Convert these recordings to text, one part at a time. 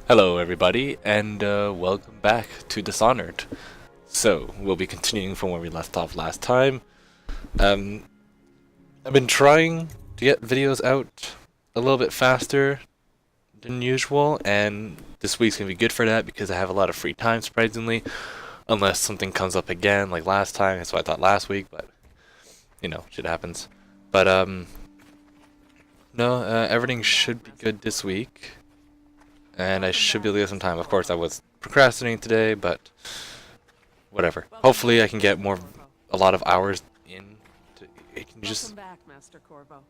Hello everybody, and welcome back to Dishonored. So, we'll be continuing from where we left off last time. I've been trying to get videos out a little bit faster than usual, and this week's gonna be good for that because I have a lot of free time, surprisingly. Unless something comes up again, like last time, that's what I thought last week, but, you know, shit happens. But, no, everything should be good this week. And I should be able to get some time. Of course, I was procrastinating today, but whatever. Hopefully, I can get a lot of hours in. Can you just? Welcome back, Master Corvo.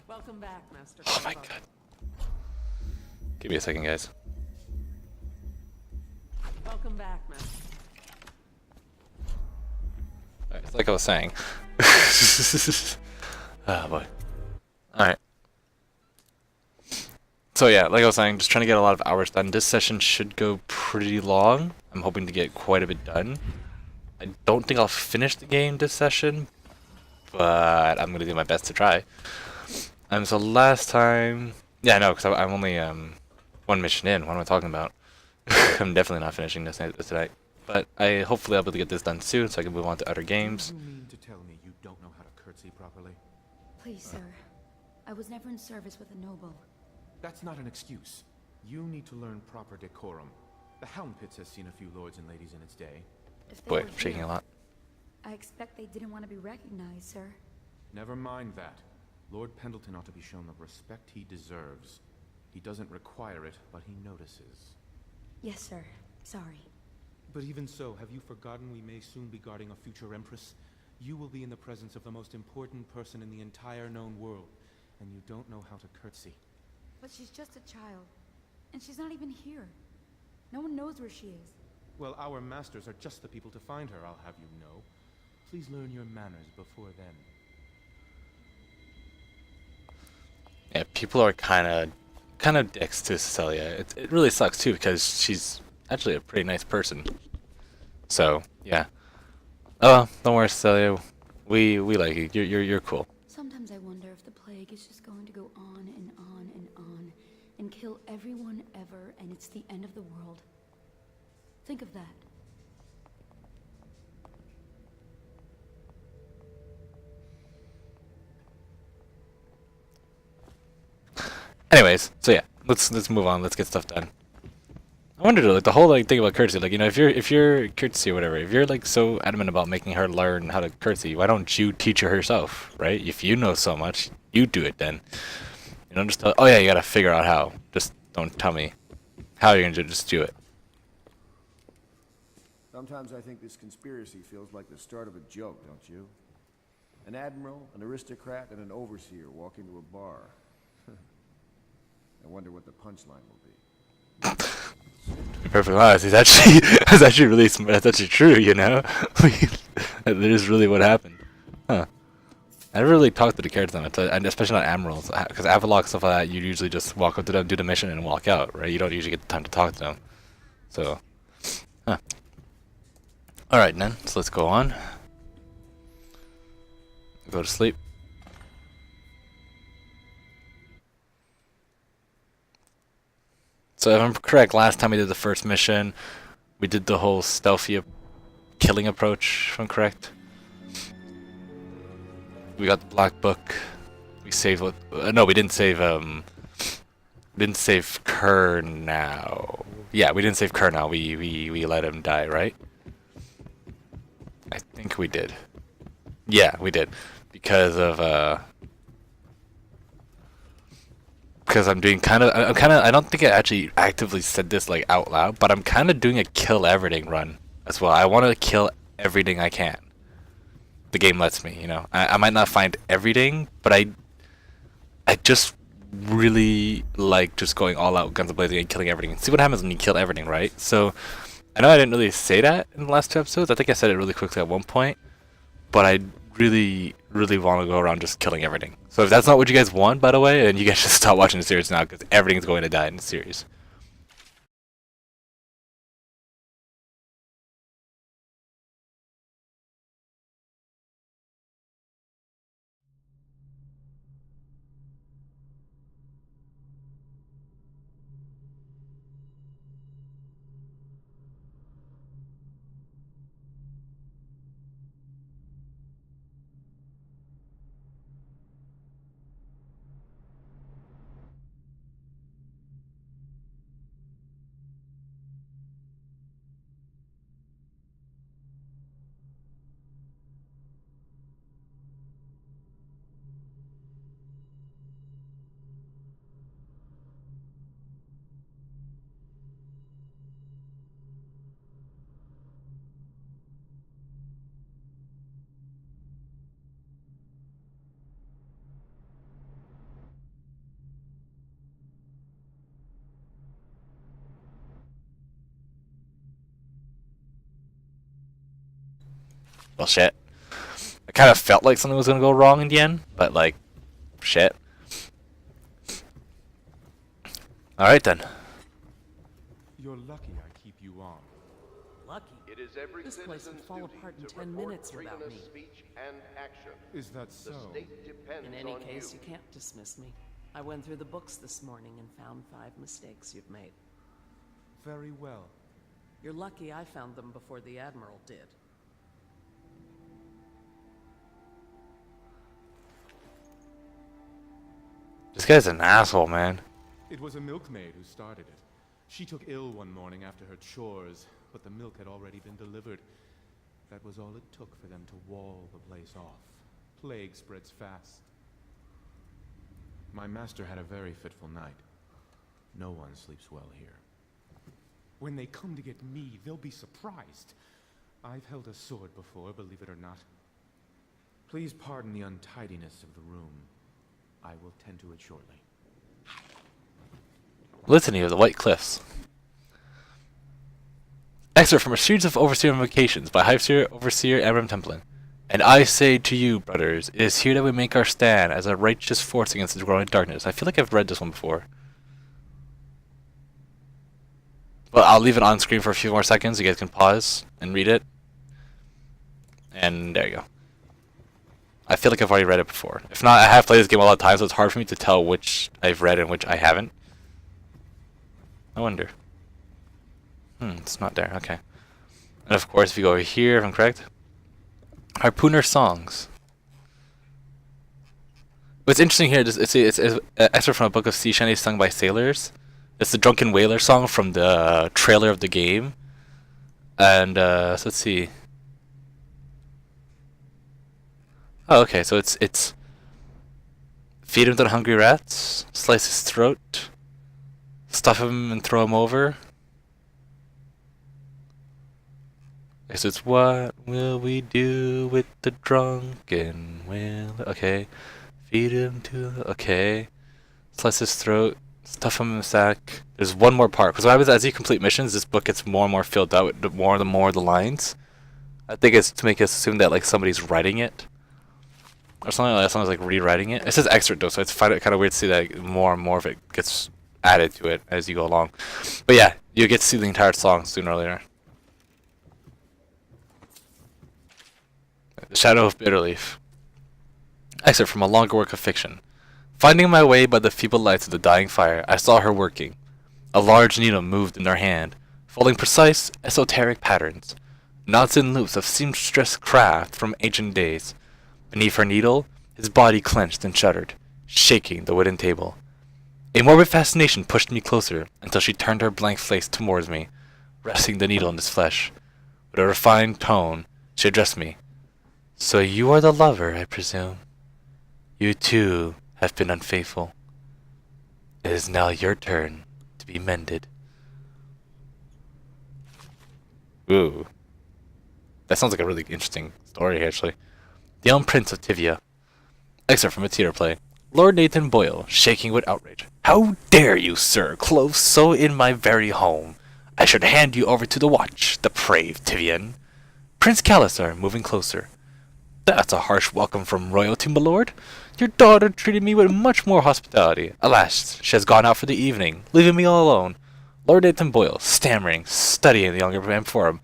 Welcome back, Master Corvo. Oh my god! Give me a second, guys. Welcome back, Master. Alright, it's like I was saying. Oh boy. Alright. So yeah, like I was saying, just trying to get a lot of hours done. This session should go pretty long. I'm hoping to get quite a bit done. I don't think I'll finish the game this session, but I'm gonna do my best to try. So last time, yeah, no, because I'm only one mission in. What am I talking about? I'm definitely not finishing this tonight. But hopefully I'll be able to get this done soon so I can move on to other games. You mean to tell me you don't know how to curtsy properly? Please, sir. I was never in service with a noble. That's not an excuse. You need to learn proper decorum. The Hound Pits has seen a few lords and ladies in its day. If they Boy, were I'm shaking here, a lot. I expect they didn't want to be recognized, sir. Never mind that. Lord Pendleton ought to be shown the respect he deserves. He doesn't require it, but he notices. Yes, sir. Sorry. But even so, have you forgotten we may soon be guarding a future empress? You will be in the presence of the most important person in the entire known world, and you don't know how to curtsy. But she's just a child. And she's not even here. No one knows where she is. Well, our masters are just the people to find her, I'll have you know. Please learn your manners before then. Yeah, people are kind of dicks to Cecilia. It really sucks too because she's actually a pretty nice person. So yeah. Oh, don't worry, Cecilia. We like you. You're cool. Sometimes I wonder if the plague is just going to go on and on and on and kill everyone ever, and it's the end of the world. Think of that. Anyways, so yeah, let's move on. Let's get stuff done. I wondered, like, the whole thing about courtesy, like, you know, if you're courtesy or whatever, if you're like so adamant about making her learn how to courtesy, why don't you teach her herself, right? If you know so much, you do it then. You don't just tell, oh yeah, you gotta figure out how. Just don't tell me how you're gonna do it, just do it. Sometimes I think this conspiracy feels like the start of a joke, don't you? An admiral, an aristocrat, and an overseer walk into a bar. I wonder what the punchline will be. To be perfectly honest, he's actually that's actually really smart. That's actually true, you know. That is really what happened, huh? I never really talked to the characters on it, and especially not admirals, because Avalok stuff like that, you usually just walk up to them, do the mission, and walk out, right? You don't usually get the time to talk to them. So, huh. All right, then. So let's go on. Go to sleep. So if I'm correct, last time we did the first mission, we did the whole stealthy killing approach, if I'm correct. We got the black book. We saved what? No, we didn't save. Didn't save Kerr now. Yeah, we didn't save Kerr now. We let him die, right? I think we did. Yeah, we did, because of because I'm doing I don't think I actually actively said this like out loud, but I'm kind of doing a kill everything run as well. I want to kill everything I can. The game lets me, you know. I might not find everything, but I just really like just going all out, guns blazing, and killing everything. And see what happens when you kill everything, right? So I know I didn't really say that in the last two episodes. I think I said it really quickly at one point, but I really want to go around just killing everything. So if that's not what you guys want, by the way, then you guys should stop watching the series now, because everything's going to die in the series. Well, shit. I kind of felt like something was gonna go wrong in the end, but like, shit. Alright then. You're lucky I keep you on. Lucky. It is every This place would citizen's fall duty apart in to 10 report minutes without treasonous me. speech and action. Is that The so? state depends In any on case, you. you can't dismiss me. I went through the books this morning and found 5 mistakes you've made. Very well. You're lucky I found them before the Admiral did. This guy's an asshole, man. It was a milkmaid who started it. She took ill one morning after her chores, but the milk had already been delivered. That was all it took for them to wall the place off. Plague spreads fast. My master had a very fitful night. No one sleeps well here. When they come to get me, they'll be surprised. I've held a sword before, believe it or not. Please pardon the untidiness of the room. I will tend to it shortly. Litany of the White Cliffs. Excerpt from a series of Overseer Invocations by Overseer Amram Templeton. And I say to you, brothers, it is here that we make our stand as a righteous force against the growing darkness. I feel like I've read this one before. But I'll leave it on screen for a few more seconds. You guys can pause and read it. And there you go. I feel like I've already read it before. If not, I have played this game a lot of times, so it's hard for me to tell which I've read and which I haven't. I wonder. It's not there. Okay. And of course, if you go over here, if I'm correct, Harpooner Songs. What's interesting here is it's an excerpt from a book of sea shanties sung by sailors. It's the Drunken Whaler song from the trailer of the game. And so let's see. Oh, okay. So it's feed him to the hungry rats, slice his throat, stuff him and throw him over. Okay, so it's what will we do with the drunken whaler? Okay. Feed him to the... Okay. Slice his throat. Stuff him in the sack. There's one more part. Because what happens as you complete missions, this book gets more and more filled out with more the lines. I think it's to make us assume that like somebody's writing it. Or something like that. Someone's like rewriting it. It says excerpt though, so it's kind of weird to see that more and more of it gets added to it as you go along. But yeah, you get to see the entire song sooner or later. The Shadow of Bitterleaf. Excerpt from a longer work of fiction. Finding my way by the feeble lights of the dying fire, I saw her working. A large needle moved in her hand, folding precise, esoteric patterns, knots and loops of seamstress craft from ancient days. Beneath her needle, his body clenched and shuddered, shaking the wooden table. A morbid fascination pushed me closer until she turned her blank face towards me, resting the needle in his flesh. With a refined tone, she addressed me. So you are the lover, I presume. You too have been unfaithful. It is now your turn to be mended. Ooh. That sounds like a really interesting story, actually. The Young Prince of Tivia. Excerpt from a theater play. Lord Nathan Boyle, shaking with outrage. How dare you, sir, close so in my very home? I should hand you over to the watch, depraved Tivian. Prince Calasar, moving closer. That's a harsh welcome from royalty, my lord. Your daughter treated me with much more hospitality. Alas, she has gone out for the evening, leaving me all alone. Lord Nathan Boyle, stammering, studying the younger man before him.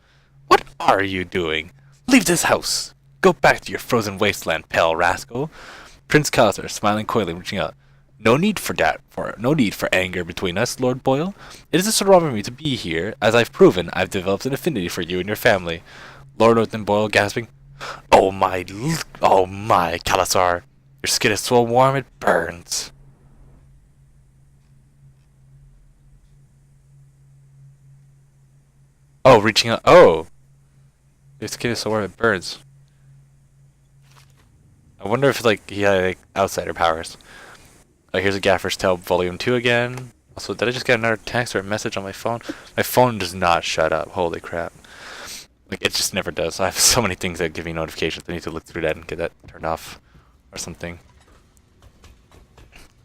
What are you doing? Leave this house. Go back to your frozen wasteland, pale rascal. Prince Calasar, smiling coyly, reaching out. No need for anger between us, Lord Boyle. It is a honor for me to be here, as I've proven I've developed an affinity for you and your family. Lord Nathan Boyle, gasping. Oh my, Calasar. Your skin is so warm it burns. Oh, reaching out. Oh. Your skin is so warm it burns. I wonder if like he had like outsider powers. Here's a Gaffer's Tale Volume 2 again. Also, did I just get another text or a message on my phone? My phone does not shut up. Holy crap. Like, it just never does. I have so many things that give me notifications. I need to look through that and get that turned off. Or something.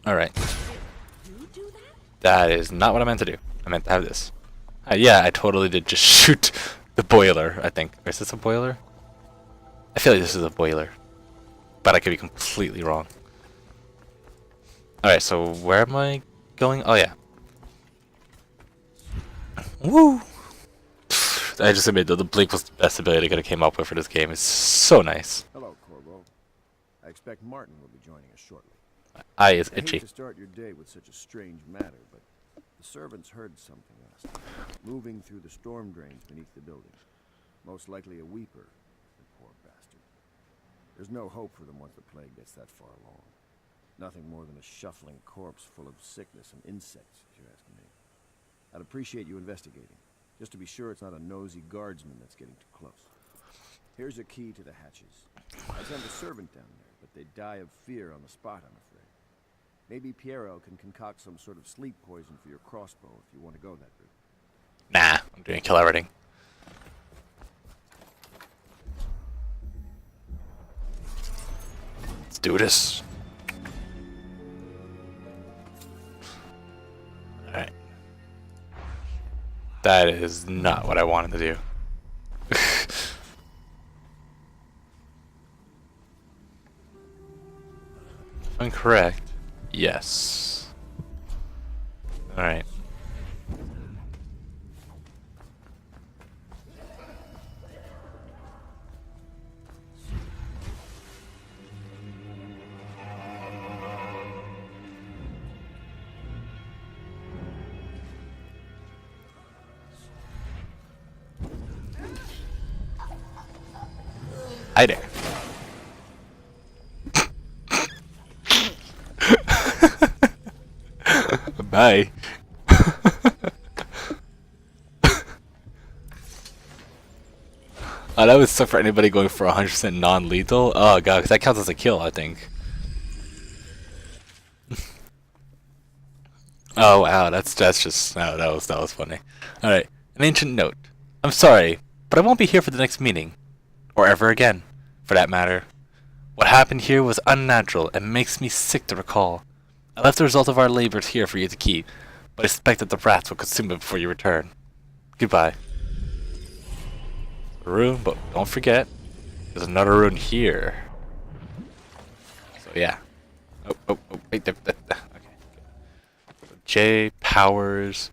Alright. That is not what I meant to do. I meant to have this. Yeah, I totally did just shoot the boiler, I think. Or is this a boiler? I feel like this is a boiler, but I could be completely wrong. Alright, so where am I going? Oh yeah. Woo! I just admit that the blink was the best ability I could have came up with for this game. It's so nice. Hello, Corvo. I expect Martin will be joining us shortly. My eye is I hate itchy. to start your day with such a strange matter, but the servants heard something last night, moving through the storm drains beneath the building. Most likely a weeper, the poor bastard. There's no hope for them once the plague gets that far along. Nothing more than a shuffling corpse full of sickness and insects, if you're asking me. I'd appreciate you investigating, just to be sure it's not a nosy guardsman that's getting too close. Here's a key to the hatches. I sent a servant down there, but they die of fear on the spot, I'm afraid. Maybe Piero can concoct some sort of sleep poison for your crossbow if you want to go that route. Nah, I'm doing kill everything. Let's do this. Alright. That is not what I wanted to do. If I'm correct, yes. Alright. Hi there. Bye. Oh, that would suck for anybody going for 100% non-lethal. Oh god, 'cause that counts as a kill, I think. Oh wow, that's just no, that was funny. All right, an ancient note. I'm sorry, but I won't be here for the next meeting, or ever again, for that matter. What happened here was unnatural and makes me sick to recall. I left the result of our labors here for you to keep, but I expect that the rats will consume it before you return. Goodbye. Rune, but don't forget, there's another rune here. So yeah. Oh, wait, okay. So J powers.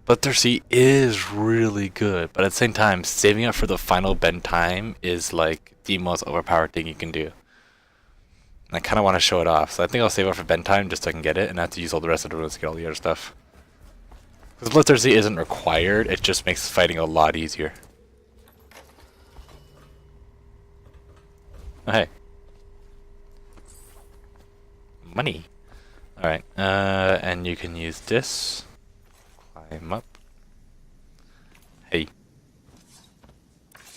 Bloodthirsty is really good, but at the same time, saving it for the final bend time is like the most overpowered thing you can do. And I kind of want to show it off, so I think I'll save it for bend time just so I can get it, and not have to use all the rest of the runes to get all the other stuff. Because Bloodthirsty isn't required, it just makes fighting a lot easier. Oh, hey. Money. Alright, and you can use this. Climb up. Hey.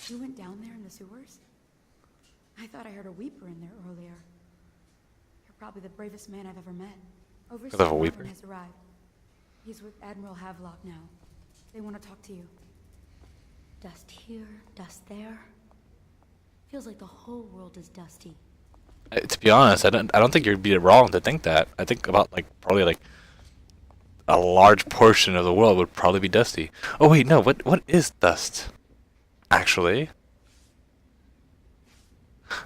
You went down there in the sewers? I thought I heard a weeper in there earlier. You're probably the bravest man I've ever met. Because of a Overseer weeper? Martin has arrived. He's with Admiral Havelock now. They want to talk to you. Dust here, dust there. Feels like the whole world is dusty. To be honest, I don't think you'd be wrong to think that. I think about probably a large portion of the world would probably be dusty. Oh wait, no, what is dust? Actually,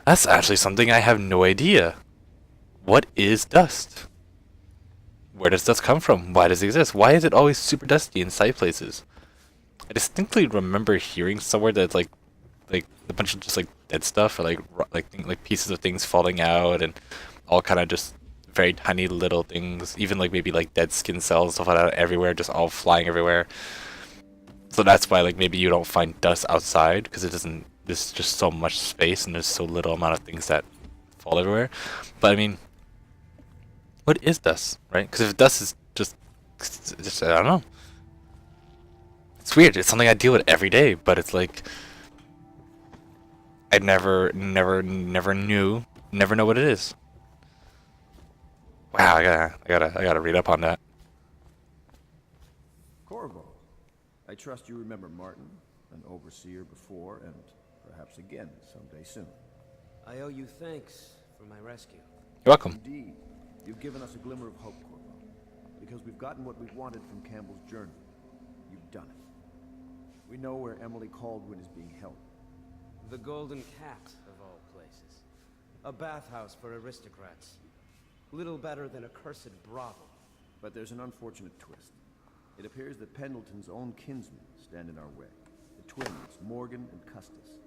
that's actually something I have no idea. What is dust? Where does dust come from? Why does it exist? Why is it always super dusty in side places? I distinctly remember hearing somewhere that it's like a bunch of just dead stuff, or like pieces of things falling out, and all kind of just very tiny little things, even maybe dead skin cells, stuff like that everywhere, just all flying everywhere. So that's why maybe you don't find dust outside, because it doesn't. There's just so much space and there's so little amount of things that fall everywhere. But I mean, what is dust, right? Because if dust is just I don't know. It's weird. It's something I deal with every day, but it's I never know what it is. Wow, I gotta read up on that. Corvo, I trust you remember Martin, an overseer before, and perhaps again someday soon. I owe you thanks for my rescue. You're welcome. Indeed. You've given us a glimmer of hope, Corvo. Because we've gotten what we wanted from Campbell's journal. You've done it. We know where Emily Caldwin is being held. The Golden Cat, of all places. A bathhouse for aristocrats. Little better than a cursed brothel. But there's an unfortunate twist. It appears that Pendleton's own kinsmen stand in our way. The twins, Morgan and Custis.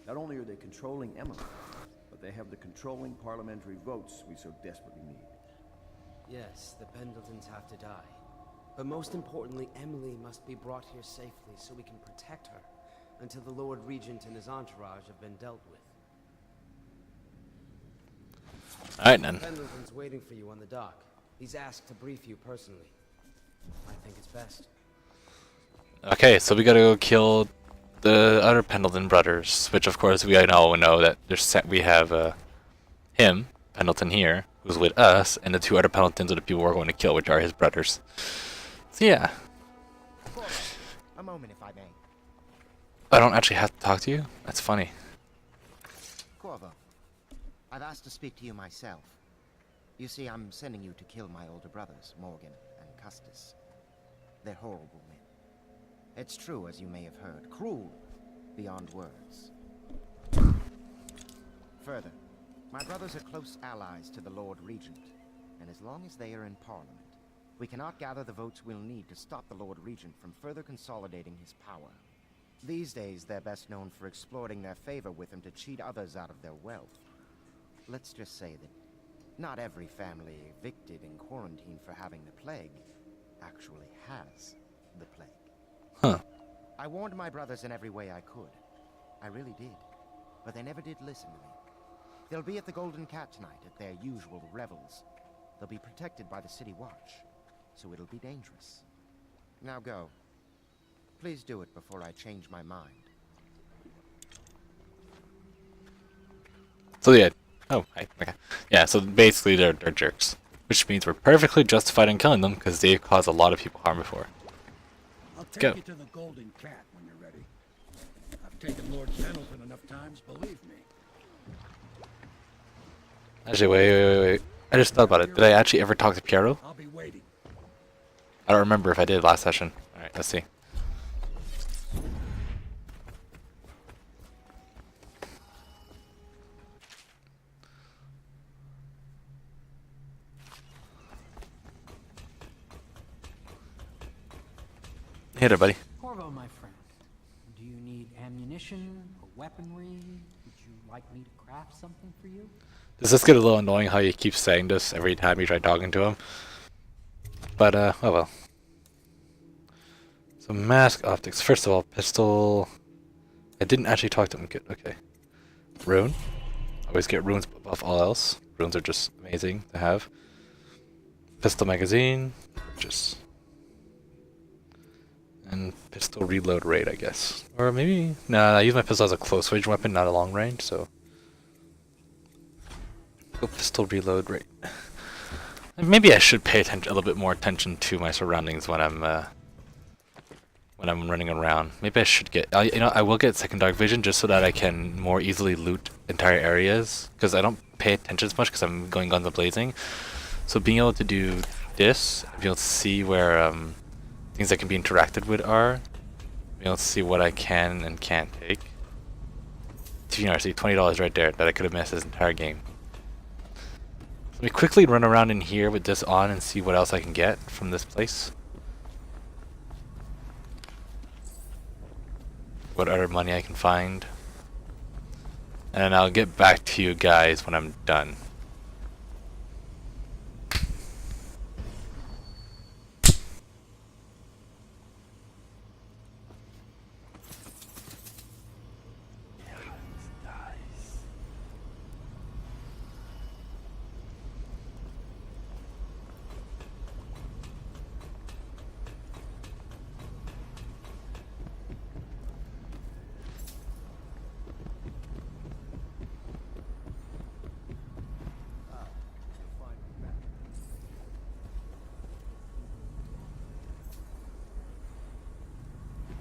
Not only are they controlling Emily, but they have the controlling parliamentary votes we so desperately need. Yes, the Pendletons have to die. But most importantly, Emily must be brought here safely so we can protect her until the Lord Regent and his entourage have been dealt with. Alright then. Pendleton's waiting for you on the dock. He's asked to brief you personally. I think it's best. Okay, so we gotta go kill the other Pendleton brothers, which of course we all know that we have him, Pendleton here, who's with us, and the two other Pendletons are the people we're going to kill, which are his brothers. So yeah. A moment, if I may. I don't actually have to talk to you? That's funny. Corvo, I've asked to speak to you myself. You see, I'm sending you to kill my older brothers, Morgan and Custis. They're horrible men. It's true, as you may have heard, cruel beyond words. Further, my brothers are close allies to the Lord Regent, and as long as they are in Parliament, we cannot gather the votes we'll need to stop the Lord Regent from further consolidating his power. These days, they're best known for exploiting their favor with him to cheat others out of their wealth. Let's just say that not every family evicted in quarantine for having the plague actually has the plague. Huh. I warned my brothers in every way I could. I really did. But they never did listen to me. They'll be at the Golden Cat tonight at their usual revels. They'll be protected by the City Watch, so it'll be dangerous. Now go. Please do it before I change my mind. So yeah. Oh, hi. Okay. Yeah, so basically they're jerks. Which means we're perfectly justified in killing them because they've caused a lot of people harm before. I'll take Go. you to the Golden Cat when you're ready. I've taken Lord Pendleton enough times, believe me. Actually, wait. I just thought about it. Did I actually ever talk to Piero? I'll be waiting. I don't remember if I did last session. Alright, let's see. Hey there, buddy. Corvo, my friend, do you need ammunition or weaponry? Would you like me to craft something for you? Does this get a little annoying how you keep saying this every time you try talking to him? But, oh well. So, mask optics. First of all, pistol. I didn't actually talk to him. Good, okay. Rune. Always get runes above all else. Runes are just amazing to have. Pistol magazine. Just. And pistol reload rate, I guess. Or maybe. Nah, I use my pistol as a close range weapon, not a long range, so. Go pistol reload rate. Maybe I should pay a little bit more attention to my surroundings when I'm running around. Maybe I should get. I will get second dark vision just so that I can more easily loot entire areas. Because I don't pay attention as much because I'm going guns a-blazing. So being able to do this, being able to see where things that can be interacted with are, being able to see what I can and can't take. See, $20 right there that I could have missed this entire game. Let me quickly run around in here with this on and see what else I can get from this place. What other money I can find. And I'll get back to you guys when I'm done.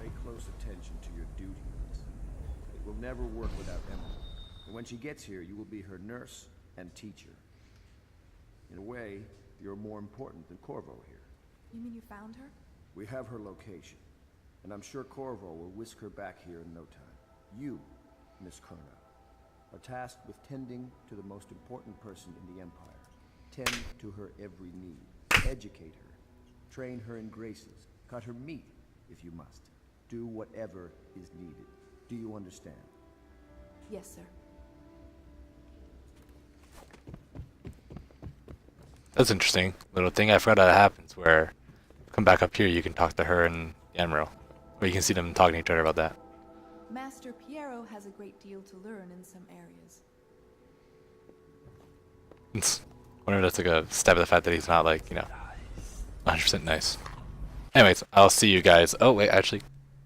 Pay close attention to your duties. It will never work without Emily. And when she gets here, you will be her nurse and teacher. In a way, you're more important than Corvo here. You mean you found her? We have her location, and I'm sure Corvo will whisk her back here in no time. You, Miss Kurna, are tasked with tending to the most important person in the Empire. Tend to her every need. Educate her. Train her in graces. Cut her meat, if you must. Do whatever is needed. Do you understand? Yes, sir. That's interesting. Little thing. I forgot that happens where come back up here, you can talk to her and the Admiral. Or you can see them talking to each other about that. Master Piero has a great deal to learn in some areas. I wonder if that's like a step of the fact that he's not like, 100% nice. Anyways, I'll see you guys. Oh, wait, actually,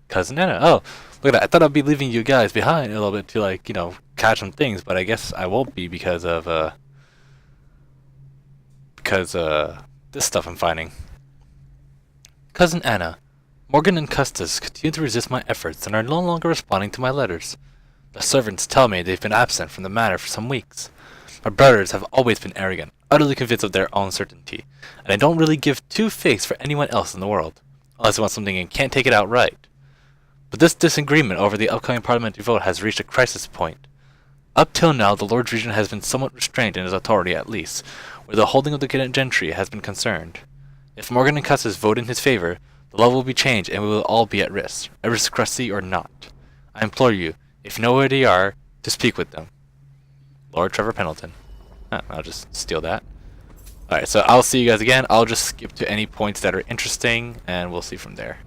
Cousin Anna. Oh, look at that. I thought I'd be leaving you guys behind a little bit to, like, catch some things, but I guess I won't be because of, this stuff I'm finding. Cousin Anna, Morgan and Custis continue to resist my efforts and are no longer responding to my letters. The servants tell me they've been absent from the manor for some weeks. My brothers have always been arrogant, utterly convinced of their own certainty, and I don't really give two figs for anyone else in the world, unless they want something and can't take it outright. But this disagreement over the upcoming parliamentary vote has reached a crisis point. Up till now, the Lord Regent has been somewhat restrained in his authority, at least, where the holding of the gentry has been concerned. If Morgan and Custis vote in his favor, the law will be changed and we will all be at risk, aristocracy or not. I implore you, if you know where they are, to speak with them. Lord Trevor Pendleton. I'll just steal that. Alright, so I'll see you guys again. I'll just skip to any points that are interesting, and we'll see from there.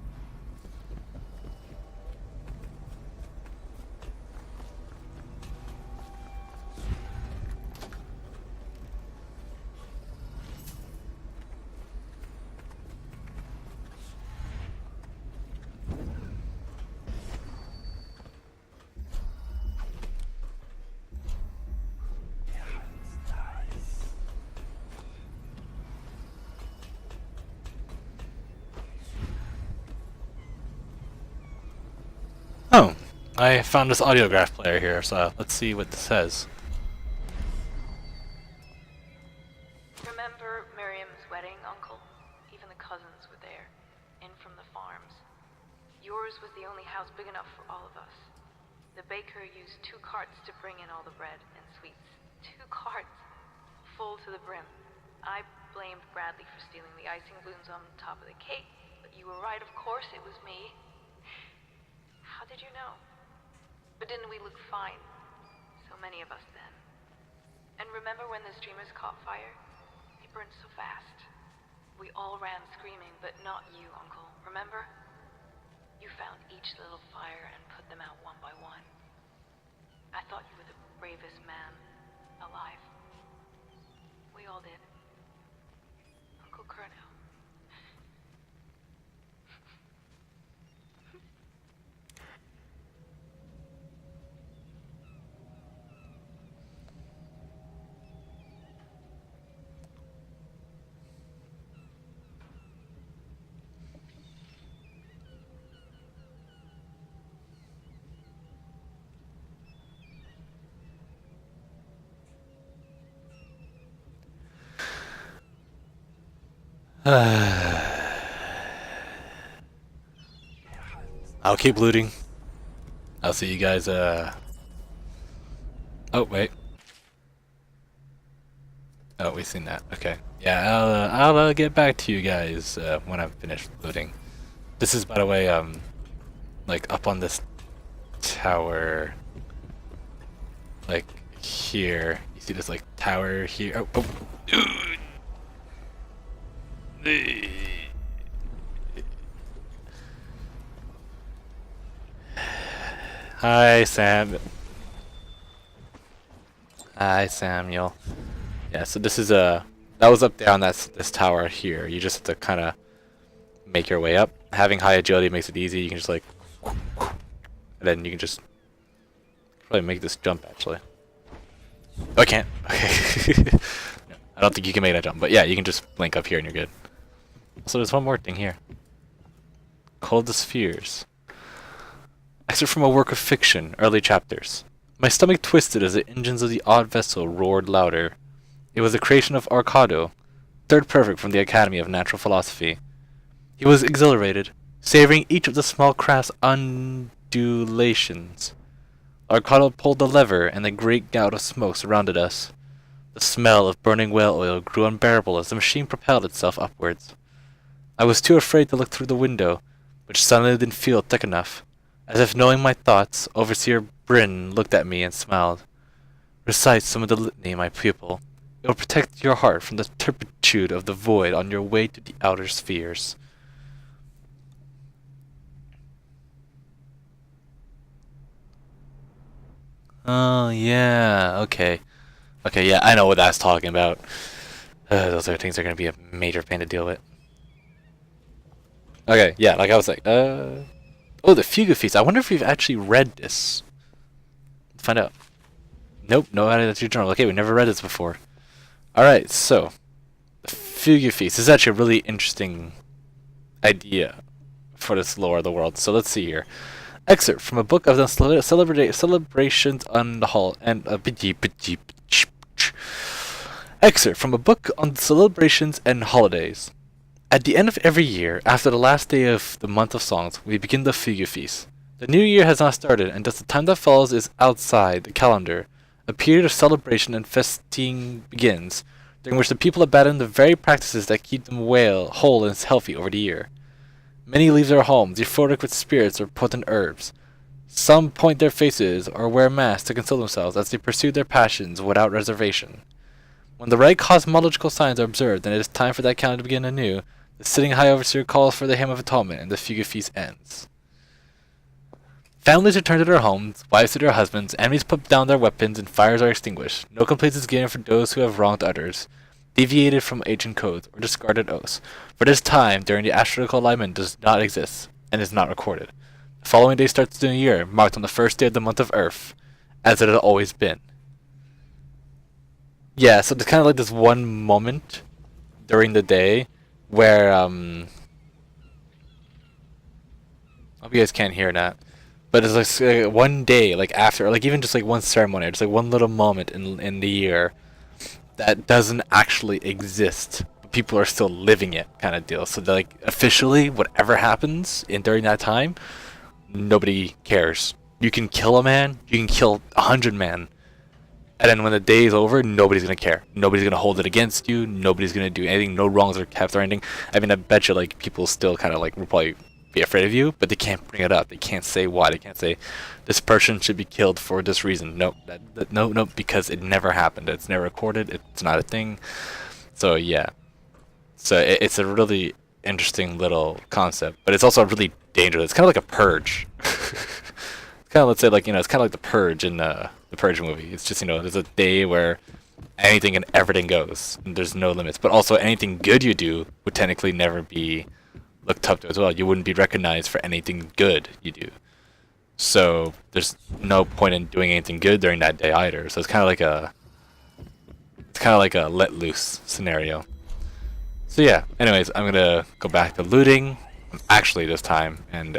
Oh, I found this audiograph player here, so let's see what this says. Remember Miriam's wedding, Uncle? Even the cousins were there, in from the farms. Yours was the only house big enough for all of us. The baker used 2 carts to bring in all the bread and sweets. 2 carts, full to the brim. I blamed Bradley for stealing the icing balloons on top of the cake, but you were right, of course, it was me. How did you know? But didn't we look fine? So many of us then. And remember when the streamers caught fire? They burned so fast. We all ran screaming, but not you, Uncle. Remember? You found each little fire and put them out one by one. I thought you were the bravest man alive. We all did. Uncle Colonel. I'll keep looting. I'll see you guys, Oh, wait. Oh, we've seen that. Okay. Yeah, I'll get back to you guys, when I'm finished looting. This is, by the way, like, up on this tower. Like, here. You see this, like, tower here? Oh, oh. Hi, Sam. Hi, Samuel. Yeah, so this is that was up there on this tower here. You just have to kind of make your way up. Having high agility makes it easy. You can just like, and then you can just probably make this jump actually. Oh, I can't. Okay. I don't think you can make that jump, but yeah, you can just blink up here and you're good. So there's one more thing here. Called the Spheres. Excerpt from a work of fiction, early chapters. My stomach twisted as the engines of the odd vessel roared louder. It was the creation of Arcado, third prefect from the Academy of Natural Philosophy. He was exhilarated, savoring each of the small craft's undulations. Arcado pulled the lever, and a great gout of smoke surrounded us. The smell of burning whale oil grew unbearable as the machine propelled itself upwards. I was too afraid to look through the window, which suddenly didn't feel thick enough. As if knowing my thoughts, Overseer Bryn looked at me and smiled. Recite some of the litany, my pupil. It will protect your heart from the turpitude of the void on your way to the outer spheres. Oh, yeah, okay. Okay, yeah, I know what that's talking about. Those other things are going to be a major pain to deal with. Okay, yeah, like I was like, oh, the Fugue Feast. I wonder if we've actually read this. Let's find out. Nope, no added to your journal. Okay, we never read this before. Alright, so, the Fugue Feast. This is actually a really interesting idea for this lore of the world. So let's see here. Excerpt from a book of the celebrations on the hall and excerpt from a book on celebrations and holidays. At the end of every year, after the last day of the month of songs, we begin the Fugue Feast. The new year has not started, and thus the time that follows is outside the calendar. A period of celebration and feasting begins, during which the people abandon the very practices that keep them whole and healthy over the year. Many leave their homes, euphoric with spirits or potent herbs. Some point their faces or wear masks to conceal themselves as they pursue their passions without reservation. When the right cosmological signs are observed and it is time for that calendar to begin anew, the sitting high overseer calls for the hymn of atonement and the Fugue Feast ends. Families return to their homes, wives to their husbands, enemies put down their weapons, and fires are extinguished. No complaints is given for those who have wronged others, deviated from ancient codes, or discarded oaths. For this time during the astrological alignment does not exist, and is not recorded. The following day starts the new year, marked on the first day of the month of Earth, as it had always been. Yeah, so there's kind of like this one moment during the day where, I hope you guys can't hear that. But it's like one day, like after, like even just like one ceremony, or just like one little moment in the year that doesn't actually exist. But people are still living it, kind of deal. So like officially, whatever happens during that time, nobody cares. You can kill a man, you can kill 100 men, and then when the day is over, nobody's gonna care. Nobody's gonna hold it against you. Nobody's gonna do anything. No wrongs are kept or anything. I mean, I bet you like people still kind of like will probably be afraid of you, but they can't bring it up. They can't say why. They can't say this person should be killed for this reason. No, no, because it never happened. It's never recorded. It's not a thing. So yeah, so it's a really interesting little concept, but it's also really dangerous. It's kind of like a purge. It's kind of, let's say, like, you know, it's kind of like the Purge in the Purge movie. It's just, you know, there's a day where anything and everything goes, and there's no limits. But also anything good you do would technically never be looked up to as well. You wouldn't be recognized for anything good you do. So there's no point in doing anything good during that day either. So it's kind of like a let loose scenario. So yeah, anyways, I'm gonna go back to looting actually this time, and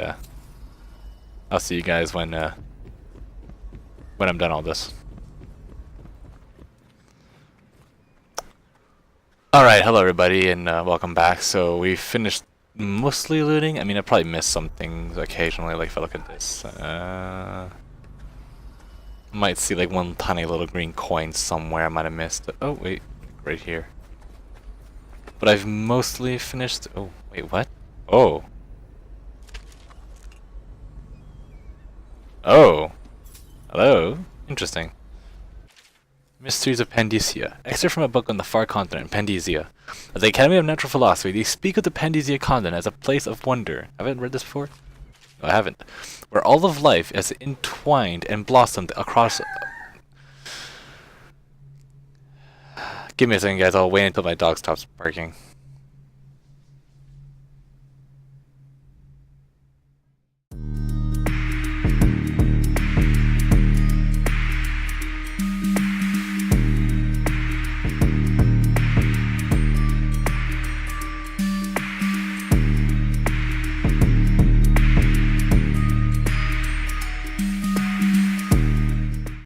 I'll see you guys when I'm done all this. Alright, hello everybody, and welcome back. So we finished mostly looting. I mean, I probably missed some things occasionally, like if I look at this. Might see like one tiny little green coin somewhere I might have missed. Oh, wait, right here. But I've mostly finished. Oh, wait, what? Oh. Oh. Hello. Interesting. Mysteries of Pandesia. Excerpt from a book on the far continent, Pandesia. At the Academy of Natural Philosophy, they speak of the Pandesia continent as a place of wonder. Have I read this before? No, I haven't. Where all of life is entwined and blossomed across... Give me a second, guys. I'll wait until my dog stops barking.